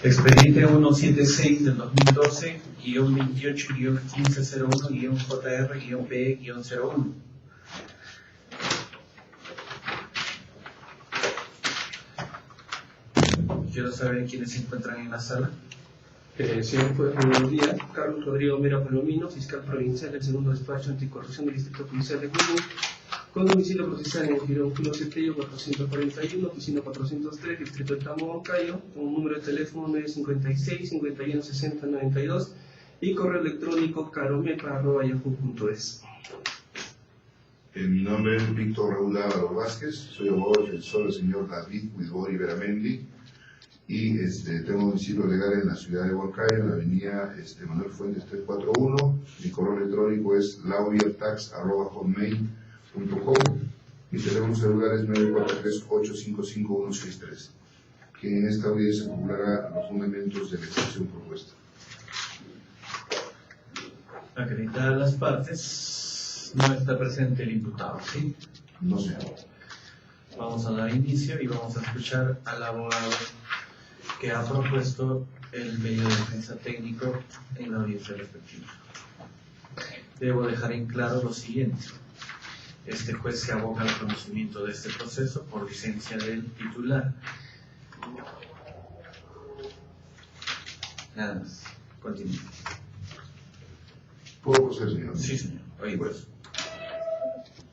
Expediente 176 del 2012, guión 28-1501, guión JR, guión PE, guión 01. Quiero saber quiénes se encuentran en la sala. Señor juez, buenos días. Carlos Rodrigo Mera Palomino, fiscal provincial del segundo despacho anticorrupción del Distrito Judicial de Junín, con domicilio procesal en el Girón Julio Cetello 441, oficina 403, distrito de Tamo, Huancayo, con un número de teléfono 956-5160-92 y correo electrónico caromepa@yahoo.es. Mi nombre es Víctor Raúl Álvaro Vázquez, soy abogado defensor del señor David Huidobori Beramendi y tengo domicilio legal en la ciudad de Huancayo, en la avenida Manuel Fuentes 341. Mi correo electrónico es lauriertax@hotmail.com. Mi teléfono celular es 943-855-163, quien en esta audiencia formulará los fundamentos de la excepción propuesta. Acreditadas las partes, no está presente el imputado, ¿sí? No sé. Vamos a dar inicio y vamos a escuchar al abogado que ha propuesto el medio de defensa técnico en la audiencia respectiva. Debo dejar en claro lo siguiente. Este juez se aboca al conocimiento de este proceso por licencia del titular. Nada más. Continúe. ¿Puedo proceder, señor? Sí, señor. Pues,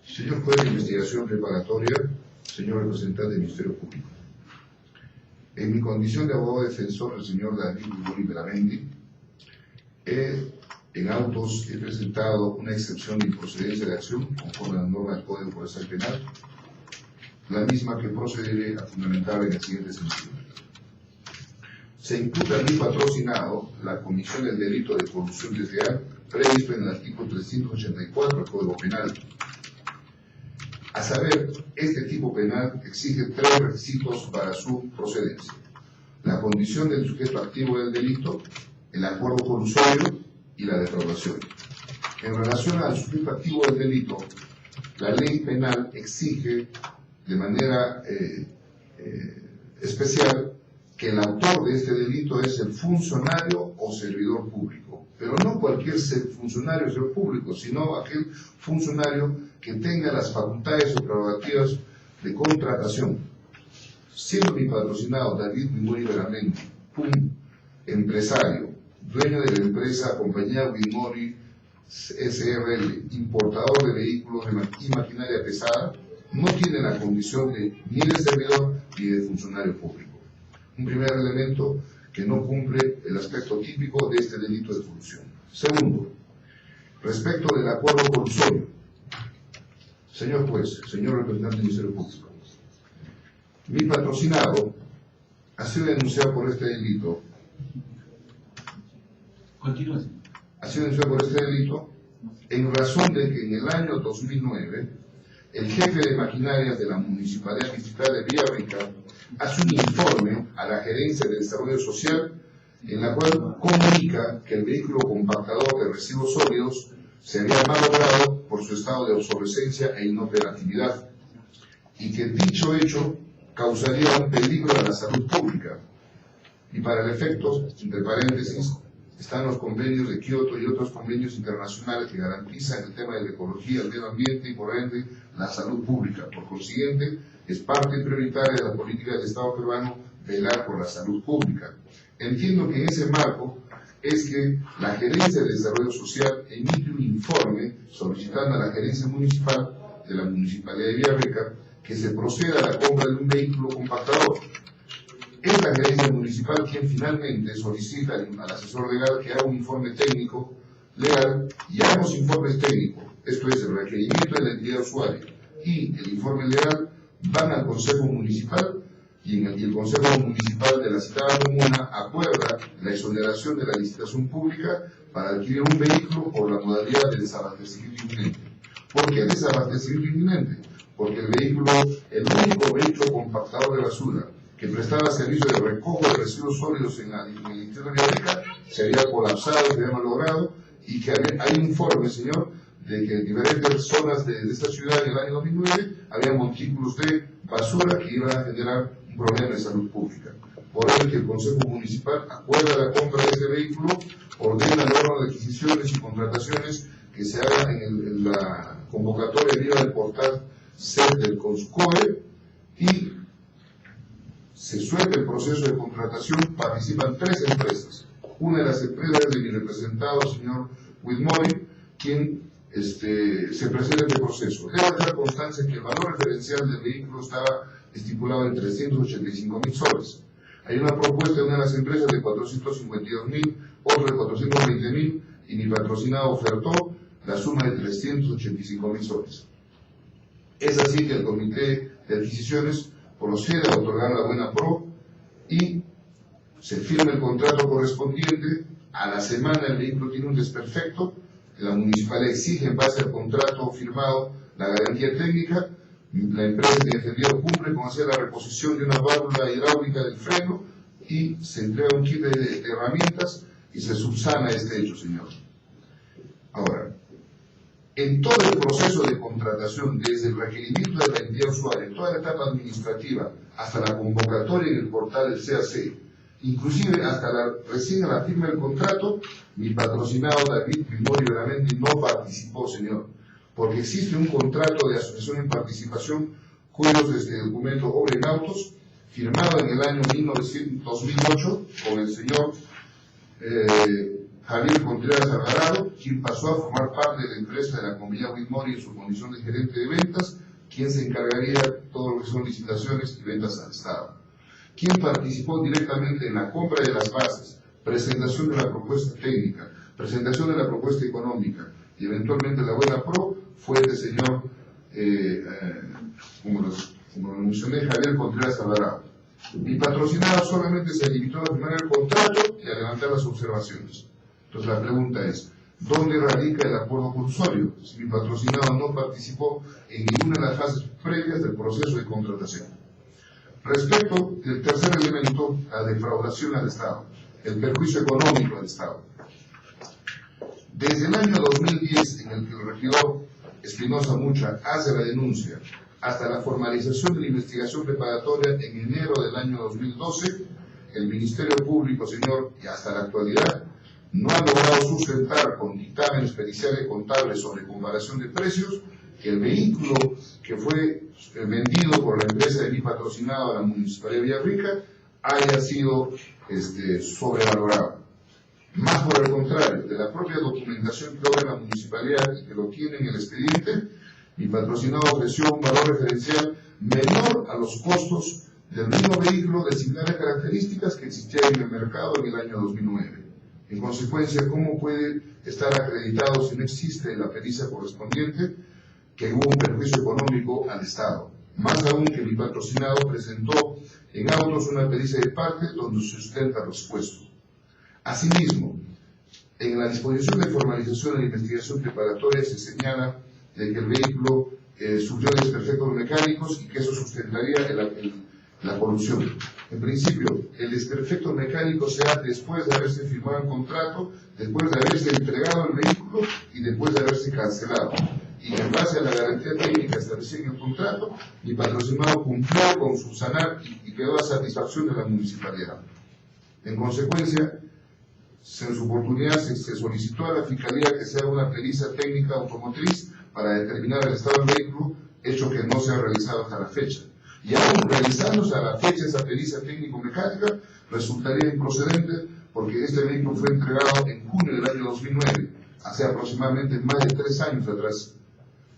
señor juez de investigación preparatoria, señor representante del Ministerio Público. En mi condición de abogado defensor del señor David Huidobori Beramendi, en autos he presentado una excepción de improcedencia de acción conforme a la norma del Código Procesal Penal, la misma que procederé a fundamentar en el siguiente sentido. Se imputa a mi patrocinado la comisión del delito de corrupción desleal previsto en el artículo 384 del Código Penal. A saber, este tipo penal exige tres requisitos para su procedencia: la condición del sujeto activo del delito, el acuerdo colusorio y la defraudación. En relación al sujeto activo del delito, la ley penal exige de manera especial que el autor de este delito es el funcionario o servidor público, pero no cualquier funcionario o servidor público, sino aquel funcionario que tenga las facultades o prerrogativas de contratación. Siendo mi patrocinado David Huidobori Beramendi un empresario, dueño de la empresa Compañía Huidobori SRL, importador de vehículos y maquinaria pesada, no tiene la condición ni de servidor ni de funcionario público. Un primer elemento que no cumple el aspecto típico de este delito de corrupción. Segundo, respecto del acuerdo colusorio. Señor juez, señor representante del Ministerio Público, mi patrocinado ha sido denunciado por este delito. Continúe. Ha sido denunciado por este delito en razón de que en el año 2009 el jefe de maquinarias de la Municipalidad Distrital de Villarrica hace un informe a la Gerencia de Desarrollo Social en la cual comunica que el vehículo compactador de residuos sólidos se había malogrado por su estado de obsolescencia e inoperatividad y que dicho hecho causaría un peligro a la salud pública. Y para el efecto, entre paréntesis, están los convenios de Kioto y otros convenios internacionales que garantizan el tema de la ecología, el medio ambiente y por ende la salud pública. Por consiguiente, es parte prioritaria de la política del Estado peruano velar por la salud pública. Entiendo que en ese marco es que la Gerencia de Desarrollo Social emite un informe solicitando a la Gerencia Municipal de la Municipalidad de Villarrica que se proceda a la compra de un vehículo compactador. Es la Gerencia Municipal quien finalmente solicita al asesor legal que haga un informe técnico legal y ambos informes técnicos, esto es el requerimiento de la entidad usuaria y el informe legal, van al Consejo Municipal y el Consejo Municipal de la citada comuna acuerda la exoneración de la licitación pública para adquirir un vehículo por la modalidad de desabastecimiento inminente. ¿Por qué desabastecimiento inminente? Porque el vehículo, el único vehículo compactador de basura que prestaba servicio de recojo de residuos sólidos en el Distrito de Villarrica se había colapsado, se había malogrado y que hay un informe, señor, de que en diferentes zonas de esta ciudad en el año 2009 había montículos de basura que iban a generar un problema de salud pública. Por ello que el Consejo Municipal acuerda la compra de este vehículo, ordena el órgano de adquisiciones y contrataciones que se haga en la convocatoria vía del portal SED del CONSCOE y se suelta el proceso de contratación. Participan 3 empresas. Una de las empresas es de mi representado, señor Whitmore, quien se presenta en este proceso. Debe dejar constancia que el valor referencial del vehículo estaba estipulado en 385.000 soles. Hay una propuesta de una de las empresas de 452.000, otra de 420.000, y mi patrocinado ofertó la suma de 385.000 soles. Es así que el Comité de Adquisiciones procede a otorgar la buena pro y se firma el contrato correspondiente. A la semana el vehículo tiene un desperfecto, la municipalidad exige en base al contrato firmado la garantía técnica, la empresa de ingeniería cumple con hacer la reposición de una válvula hidráulica del freno y se entrega un kit de herramientas y se subsana este hecho, señor. Ahora, en todo el proceso de contratación, desde el requerimiento de la entidad usuaria, en toda la etapa administrativa, hasta la convocatoria en el portal del CAC, inclusive hasta recién a la firma del contrato, mi patrocinado David Grimorio Veramente no participó, señor, porque existe un contrato de asociación en participación, cuyos documento Obra en Autos, firmado en el año 2008 con el señor Javier Contreras Alvarado, quien pasó a formar parte de la empresa de la compañía Whitmore en su condición de gerente de ventas, quien se encargaría de todo lo que son licitaciones y ventas al Estado. Quien participó directamente en la compra de las bases, presentación de la propuesta técnica, presentación de la propuesta económica y eventualmente la buena pro, fue el señor, como lo mencioné, Javier Contreras Alvarado. Mi patrocinado solamente se limitó a firmar el contrato y a levantar las observaciones. Entonces la pregunta es, ¿dónde radica el acuerdo conclusorio si mi patrocinado no participó en ninguna de las fases previas del proceso de contratación? Respecto del tercer elemento, la defraudación al Estado, el perjuicio económico al Estado. Desde el año 2010, en el que el regidor Espinosa Mucha hace la denuncia, hasta la formalización de la investigación preparatoria en enero del año 2012, el Ministerio Público, señor, y hasta la actualidad, no ha logrado sustentar con dictámenes periciales y contables sobre comparación de precios que el vehículo que fue vendido por la empresa de mi patrocinado a la Municipalidad de Villarrica haya sido sobrevalorado. Más por el contrario, de la propia documentación que logra la Municipalidad y que lo tiene en el expediente, mi patrocinado ofreció un valor referencial menor a los costos del mismo vehículo de similares características que existía en el mercado en el año 2009. En consecuencia, ¿cómo puede estar acreditado si no existe la pericia correspondiente que hubo un perjuicio económico al Estado? Más aún que mi patrocinado presentó en autos una pericia de parte donde se sustenta lo expuesto. Asimismo, en la disposición de formalización de la investigación preparatoria se señala de que el vehículo sufrió desperfectos mecánicos y que eso sustentaría la corrupción. En principio, el desperfecto mecánico se da después de haberse firmado el contrato, después de haberse entregado el vehículo y después de haberse cancelado. Y en base a la garantía técnica establecida en el contrato, mi patrocinado cumplió con subsanar y quedó a satisfacción de la municipalidad. En consecuencia, en su oportunidad se solicitó a la Fiscalía que se haga una pericia técnica automotriz para determinar el estado del vehículo, hecho que no se ha realizado hasta la fecha. Y aún realizándose a la fecha esa pericia técnico-mecánica, resultaría improcedente porque este vehículo fue entregado en junio del año 2009, hace aproximadamente más de 3 años atrás.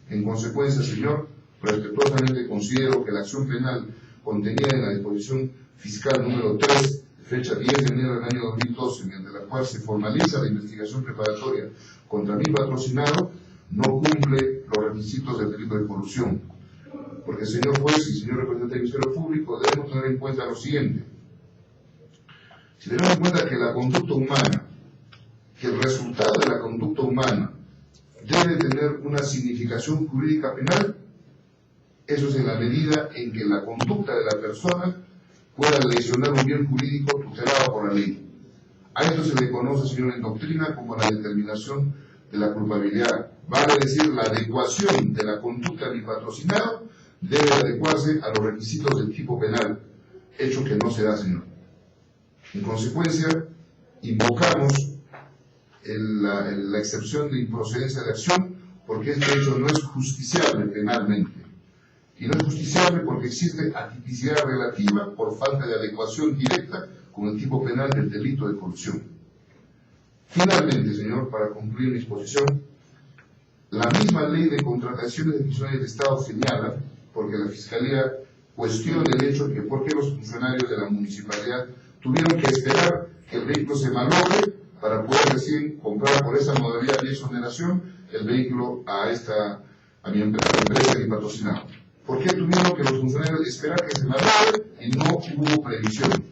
En consecuencia, señor, respetuosamente considero que la acción penal contenida en la disposición fiscal número 3, fecha 10 de enero del año 2012, mediante la cual se formaliza la investigación preparatoria contra mi patrocinado, no cumple los requisitos del delito de corrupción. Porque, señor juez y señor representante del Ministerio Público, debemos tener en cuenta lo siguiente. Si tenemos en cuenta que la conducta humana, que el resultado de la conducta humana debe tener una significación jurídica penal, eso es en la medida en que la conducta de la persona pueda lesionar un bien jurídico tutelado por la ley. A esto se le conoce, señor, en doctrina como la determinación de la culpabilidad. Vale decir, la adecuación de la conducta de mi patrocinado debe adecuarse a los requisitos del tipo penal. hecho que no se da, señor. En consecuencia, invocamos la excepción de improcedencia de acción, porque este hecho no es justiciable penalmente. Y no es justiciable porque existe atipicidad relativa por falta de adecuación directa con el tipo penal del delito de corrupción. Finalmente, señor, para concluir mi exposición, la misma ley de contrataciones de funcionarios de Estado señala, porque la Fiscalía cuestiona el hecho de que por qué los funcionarios de la municipalidad tuvieron que esperar que el vehículo se malogre para poder recién comprar por esa modalidad de exoneración el vehículo a mi empresa que patrocinaba. ¿Por qué tuvieron que los funcionarios esperar que se malogre y no hubo previsión?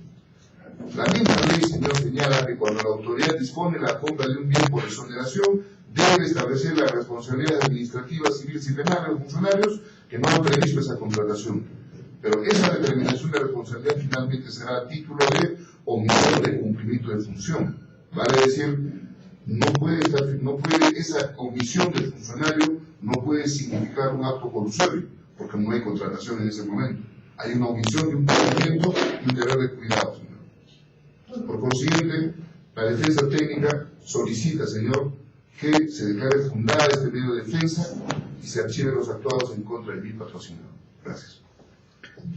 La misma ley, señor, señala que cuando la autoridad dispone la compra de un bien por exoneración, debe establecer las responsabilidades administrativas, civiles y penales de los funcionarios que no han previsto esa contratación. Pero esa determinación de responsabilidad finalmente será a título de omisión de cumplimiento de función. Vale decir, esa omisión del funcionario no puede significar un acto colusorio, porque no hay contratación en ese momento. Hay una omisión de un cumplimiento y un deber de cuidado, señor. Por consiguiente, la defensa técnica solicita, señor, que se declare fundada este medio de defensa y se archiven los actuados en contra del vil patrocinador. Gracias.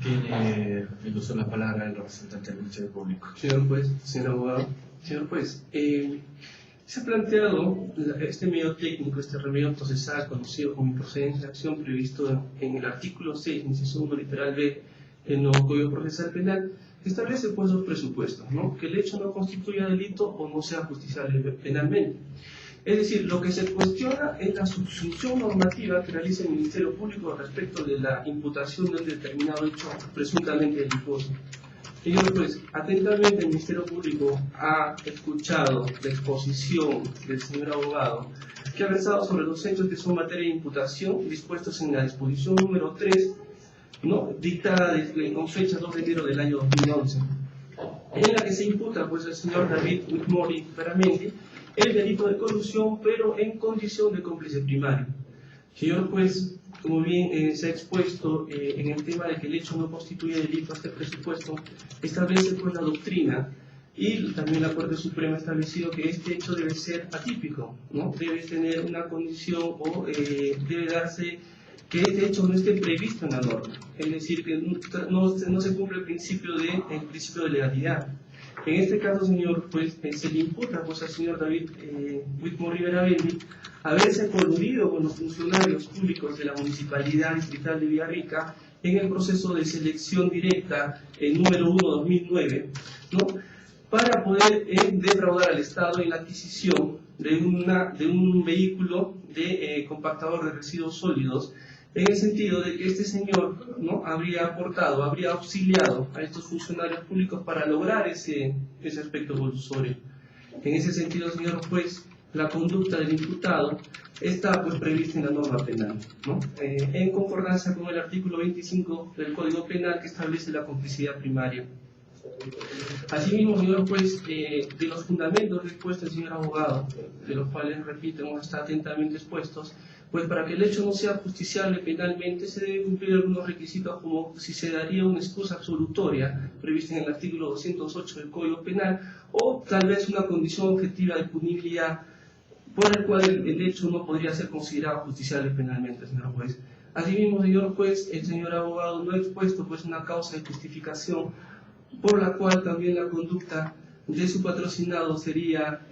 Tiene el uso de la palabra el representante del Ministerio Público. Señor juez, señor abogado, señor juez, se ha planteado este medio técnico, este remedio procesal conocido como improcedencia de acción previsto en el artículo 6, inciso 1, literal B, del nuevo Código Procesal Penal, establece pues dos presupuestos, ¿no? Que el hecho no constituya delito o no sea justiciable penalmente. Es decir, lo que se cuestiona es la subsunción normativa que realiza el Ministerio Público respecto de la imputación de un determinado hecho presuntamente delictuoso. Señor juez, atentamente el Ministerio Público ha escuchado la exposición del señor abogado que ha versado sobre los hechos que son materia de imputación dispuestos en la disposición número 3, ¿no?, dictada con fecha 2 de enero del año 2011, en la que se imputa pues al señor David Whitmore Beramendi el delito de corrupción, pero en condición de cómplice primario. Señor juez, como bien se ha expuesto en el tema de que el hecho no constituye delito, este presupuesto establece pues la doctrina y también la Corte Suprema ha establecido que este hecho debe ser atípico, ¿no? Debe tener una condición o debe darse que este hecho no esté previsto en la norma, es decir, que no se cumple el principio de legalidad. En este caso, señor, pues se le imputa pues, al señor David Whitmore Beramendi haberse coludido con los funcionarios públicos de la Municipalidad Distrital de Villarrica en el proceso de selección directa número 1/2009, ¿no?, para poder defraudar al Estado en la adquisición de un vehículo de compactador de residuos sólidos, en el sentido de que este señor, ¿no?, habría auxiliado a estos funcionarios públicos para lograr ese aspecto colusorio. En ese sentido, señor juez, la conducta del imputado está pues prevista en la norma penal, ¿no?, en concordancia con el artículo 25 del Código Penal, que establece la complicidad primaria. Asimismo, señor juez, de los fundamentos expuestos, señor abogado, de los cuales, repito, no están atentamente expuestos, pues para que el hecho no sea justiciable penalmente se deben cumplir algunos requisitos, como si se daría una excusa absolutoria prevista en el artículo 208 del Código Penal, o tal vez una condición objetiva de punibilidad por el cual el hecho no podría ser considerado justiciable penalmente, señor juez. Asimismo, señor juez, el señor abogado no ha expuesto pues una causa de justificación por la cual también la conducta de su patrocinado sería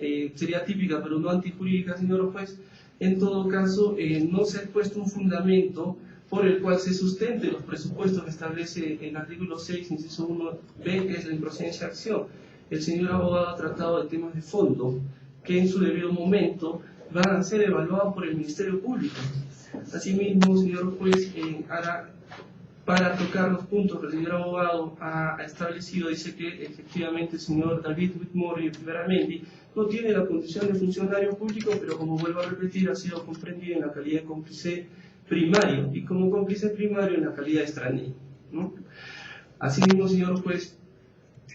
típica pero no antijurídica, señor juez. En todo caso, no se ha expuesto un fundamento por el cual se sustente los presupuestos que establece el artículo 6, inciso 1b, que es la improcedencia de acción. El señor abogado ha tratado de temas de fondo que en su debido momento van a ser evaluados por el Ministerio Público. Asimismo, señor juez, para tocar los puntos que el señor abogado ha establecido, dice que efectivamente el señor David Whitmore Beramendi no tiene la condición de funcionario público, pero como vuelvo a repetir, ha sido comprendido en la calidad de cómplice primario y como cómplice primario en la calidad de extraño, ¿no? Asimismo, señor juez,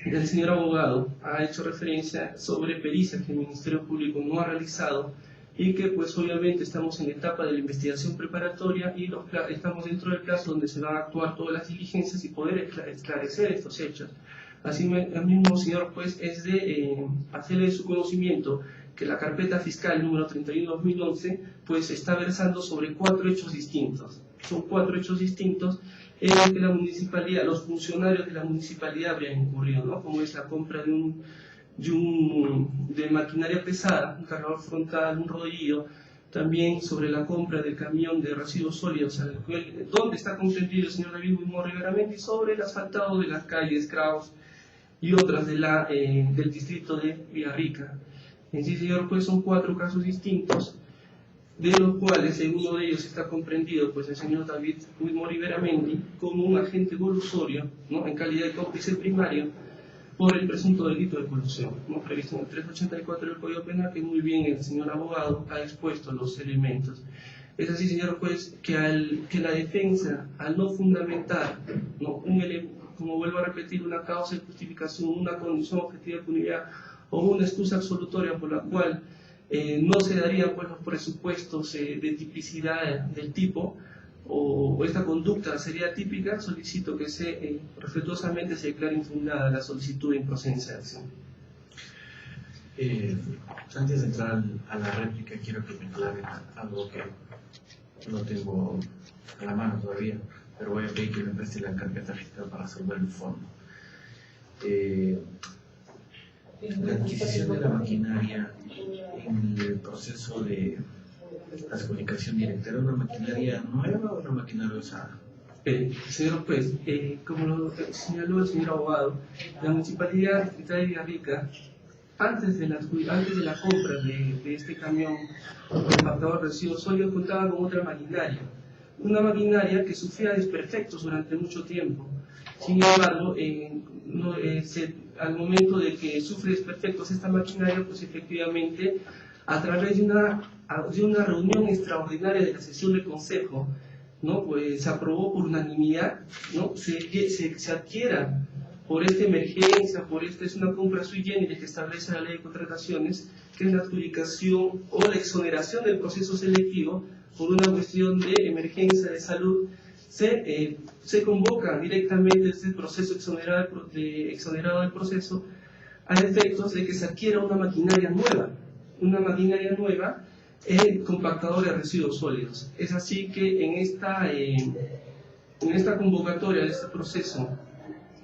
el señor abogado ha hecho referencia sobre pericias que el Ministerio Público no ha realizado y que pues obviamente estamos en la etapa de la investigación preparatoria y estamos dentro del plazo donde se van a actuar todas las diligencias y poder esclarecer estos hechos. Así mismo, señor juez, es de hacerle de su conocimiento que la carpeta fiscal número 31/2011 pues está versando sobre 4 hechos distintos. Son 4 hechos distintos en los que la municipalidad, los funcionarios de la municipalidad habrían incurrido, ¿no? Como es la compra de maquinaria pesada, un cargador frontal, un rodillo, también sobre la compra del camión de residuos sólidos, donde está comprendido el señor David Wilmore Riveramendi, sobre el asfaltado de las calles Kraus y otras del distrito de Villarrica. En sí, señor juez, son 4 casos distintos, de los cuales en uno de ellos está comprendido pues el señor David Wilmore Riveramendi como un agente colusorio, ¿no?, en calidad de cómplice primario por el presunto delito de colusión, ¿no?, previsto en el 384 del Código Penal, que muy bien el señor abogado ha expuesto los elementos. Es así, señor juez, que la defensa, al no fundamentar, ¿no?, como vuelvo a repetir, una causa de justificación, una condición objetiva de punibilidad o una excusa absolutoria por la cual no se darían pues, los presupuestos de tipicidad del tipo, o esta conducta sería típica, solicito que respetuosamente se declare infundada la solicitud de improcedencia de acción. Antes de entrar a la réplica, quiero que me aclaren algo que no tengo a la mano todavía, pero voy a pedir que me preste la carpeta fiscal para resolver el fondo. La adquisición de la maquinaria en el proceso de adjudicación directa, ¿era una maquinaria nueva o una maquinaria usada? Señor juez, como lo señaló el señor abogado, la Municipalidad Distrital de Villarrica, antes de la compra de este camión compactador de residuos sólidos, contaba con otra maquinaria, una maquinaria que sufría desperfectos durante mucho tiempo. Sin embargo, al momento de que sufre desperfectos esta maquinaria, pues efectivamente, a través de una reunión extraordinaria de la sesión del Consejo, ¿no?, pues se aprobó por unanimidad, ¿no?, se adquiera por esta emergencia, es una compra sui generis que establece la ley de contrataciones, que es la adjudicación o la exoneración del proceso selectivo por una cuestión de emergencia de salud. Se convoca directamente este proceso exonerado del proceso a efectos de que se adquiera una maquinaria nueva compactador de residuos sólidos. Es así que en esta convocatoria de este proceso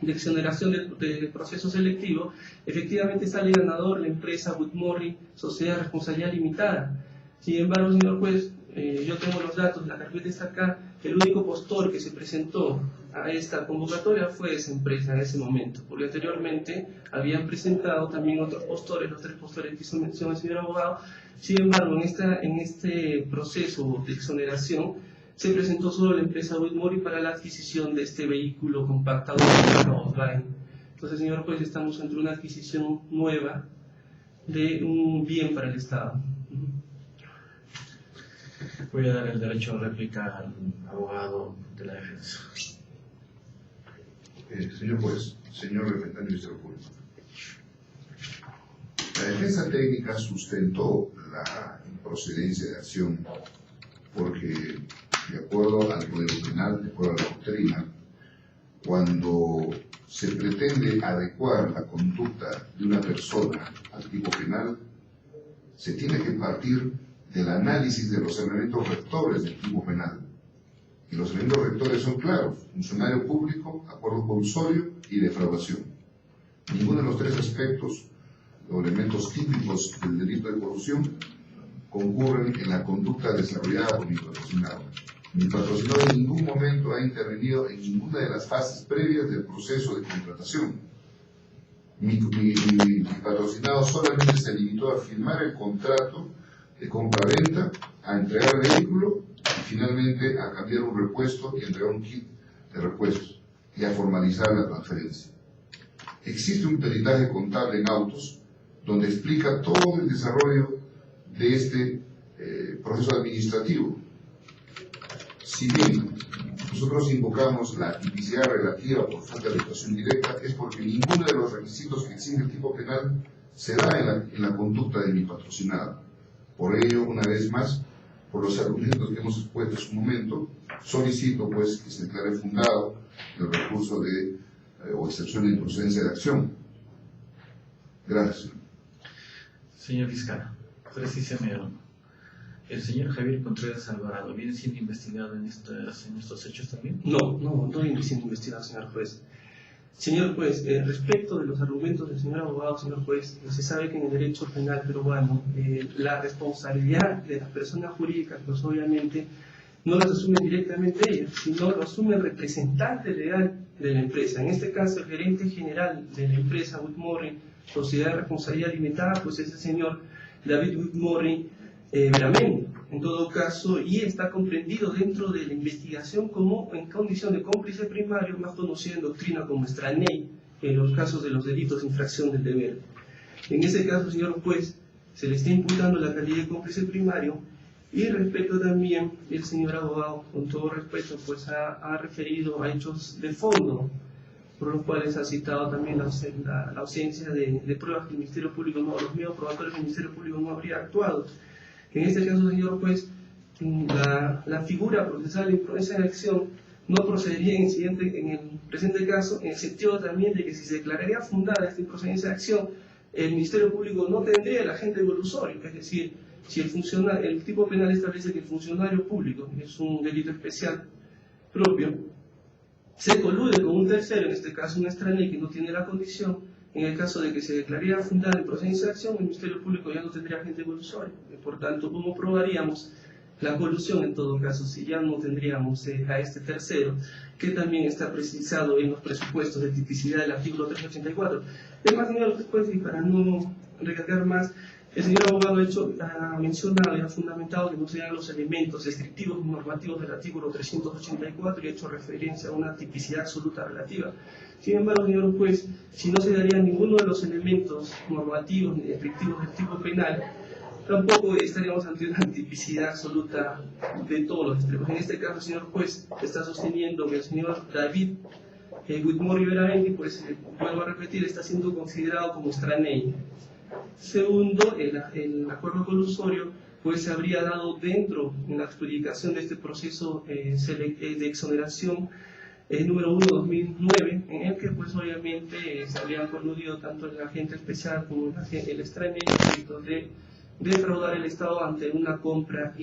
de exoneración del proceso selectivo, efectivamente sale ganador la empresa Whitmore Sociedad de Responsabilidad Limitada. Sin embargo, señor juez, yo tengo los datos, la carpeta está acá, el único postor que se presentó a esta convocatoria fue esa empresa en ese momento, porque anteriormente habían presentado también otros postores, los 3 postores que hizo mención el señor abogado. Sin embargo, en este proceso de exoneración se presentó solo la empresa Whitmore para la adquisición de este vehículo compactado de Volkswagen. Entonces, señor juez, estamos ante una adquisición nueva de un bien para el Estado. Voy a dar el derecho a réplica al abogado de la defensa. Señor juez, señor representante del Ministerio Público. La defensa técnica sustentó la improcedencia de acción porque, de acuerdo al Código Penal, de acuerdo a la doctrina, cuando se pretende adecuar la conducta de una persona al tipo penal, se tiene que partir del análisis de los elementos rectores del tipo penal. Y los elementos rectores son claros: funcionario público, acuerdo colusorio y defraudación. Ninguno de los 3 aspectos o elementos típicos del delito de corrupción concurren en la conducta desarrollada por mi patrocinado. Mi patrocinado en ningún momento ha intervenido en ninguna de las fases previas del proceso de contratación. Mi patrocinado solamente se limitó a firmar el contrato de compra-venta, a entregar el vehículo y finalmente a cambiar un repuesto y entregar un kit de repuestos y a formalizar la transferencia. Existe un peritaje contable en autos donde explica todo el desarrollo de este proceso administrativo. Si bien nosotros invocamos la tipicidad relativa por falta de actuación directa, es porque ninguno de los requisitos que exige el tipo penal se da en la conducta de mi patrocinado. Por ello, una vez más, por los argumentos que hemos expuesto en su momento, solicito pues que se declare fundado el recurso de o excepción de improcedencia de acción. Gracias. Señor fiscal, precíseme algo. ¿El señor Javier Contreras Alvarado viene siendo investigado en estos hechos también? No viene siendo investigado, señor juez. Señor juez, respecto de los argumentos del señor abogado, señor juez, se sabe que en el derecho penal peruano la responsabilidad de las personas jurídicas, pues obviamente no las asumen directamente ellas, sino lo asume el representante legal de la empresa. En este caso, el gerente general de la empresa Whitmore, Sociedad de Responsabilidad Limitada, pues es el señor David Whitmore Veramendi, en todo caso, y está comprendido dentro de la investigación como en condición de cómplice primario, más conocido en doctrina como extranei, en los casos de los delitos de infracción del deber. En ese caso, señor juez, se le está imputando la calidad de cómplice primario, y respecto también, el señor abogado, con todo respeto, pues ha referido a hechos de fondo, por los cuales ha citado también la ausencia de pruebas que el Ministerio Público no, los medios probatorios del Ministerio Público no habría actuado. En este caso, señor juez, la figura procesal de imprudencia de acción no procedería en el presente caso, en el sentido también de que si se declararía fundada esta improcedencia de acción, el Ministerio Público no tendría el agente evolusorio, es decir, si el tipo penal establece que el funcionario público es un delito especial propio, se colude con un tercero, en este caso un extranjero que no tiene la condición. En el caso de que se declarara fundada en procedencia de acción, el Ministerio Público ya no tendría agente evolusorio. Por tanto, ¿cómo probaríamos la colusión en todo caso si ya no tendríamos a este tercero, que también está precisado en los presupuestos de tipicidad del artículo 384? Es más, señor juez, y para no recargar más, el señor abogado ha mencionado y ha fundamentado que no sean los elementos descriptivos y normativos del artículo 384 y ha hecho referencia a una tipicidad absoluta relativa. Sin embargo, señor juez, si no se daría ninguno de los elementos normativos ni descriptivos del tipo penal, tampoco estaríamos ante una tipicidad absoluta de todos los extremos. En este caso, señor juez, está sosteniendo que el señor David Whitmore Veramendi, pues vuelvo a repetir, está siendo considerado como extranei. Segundo, el acuerdo colusorio pues se habría dado dentro en la adjudicación de este proceso de exoneración número 1/2009, en el que pues obviamente se habrían coludido tanto el agente especial como el extranei de defraudar el Estado ante una compra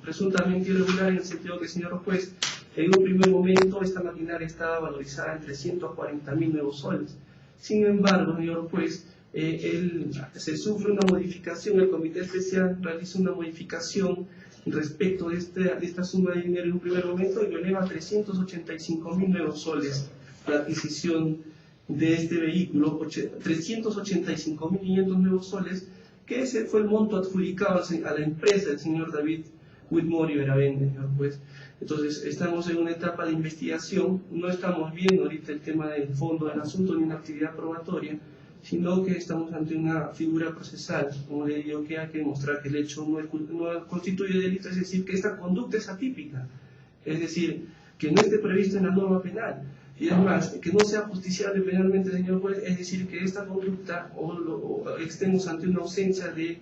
presuntamente irregular, en el sentido que, señor juez, en un primer momento esta maquinaria estaba valorizada en 340.000 nuevos soles. Sin embargo, señor juez, se sufre una modificación, el comité especial realiza una modificación respecto de esta suma de dinero en un primer momento y lo eleva a 385.000 nuevos soles la adquisición de este vehículo, 385.500 nuevos soles, que ese fue el monto adjudicado a la empresa del señor David Whitmore Veramendi, señor juez. Entonces, estamos en una etapa de investigación, no estamos viendo ahorita el tema del fondo del asunto ni una actividad probatoria, sino que estamos ante una figura procesal, como le digo, que hay que demostrar que el hecho no constituye delito, es decir, que esta conducta es atípica, es decir, que no esté previsto en la norma penal, y además, que no sea justiciable penalmente, señor juez, es decir, que esta conducta o estemos ante una ausencia de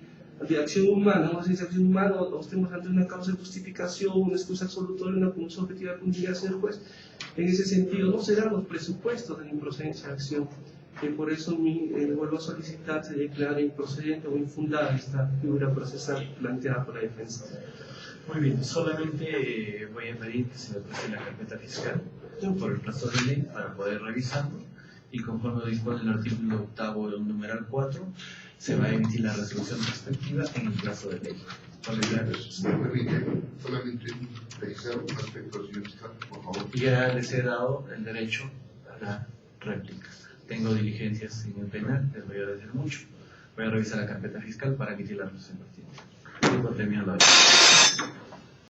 acción humana, o estemos ante una causa de justificación, una excusa absolutoria, una punción objetiva de punidad, señor juez. En ese sentido, no se dan los presupuestos de la improcedencia de acción. Que por eso vuelvo a solicitar se declare improcedente o infundada esta figura procesal planteada por la defensa. Muy bien, solamente voy a pedir que se me preste la carpeta fiscal por el plazo de ley para poder revisarlo, y conforme dispone el artículo 8 del numeral 4, se va a emitir la resolución respectiva en el plazo de ley. Si me permite, solamente precisar un aspecto, señor fiscal, por favor. Ya les he dado el derecho a la réplica. Tengo diligencias en el penal, les voy a agradecer mucho. Voy a revisar la carpeta fiscal para emitir la resolución pertinente. Tengo terminado la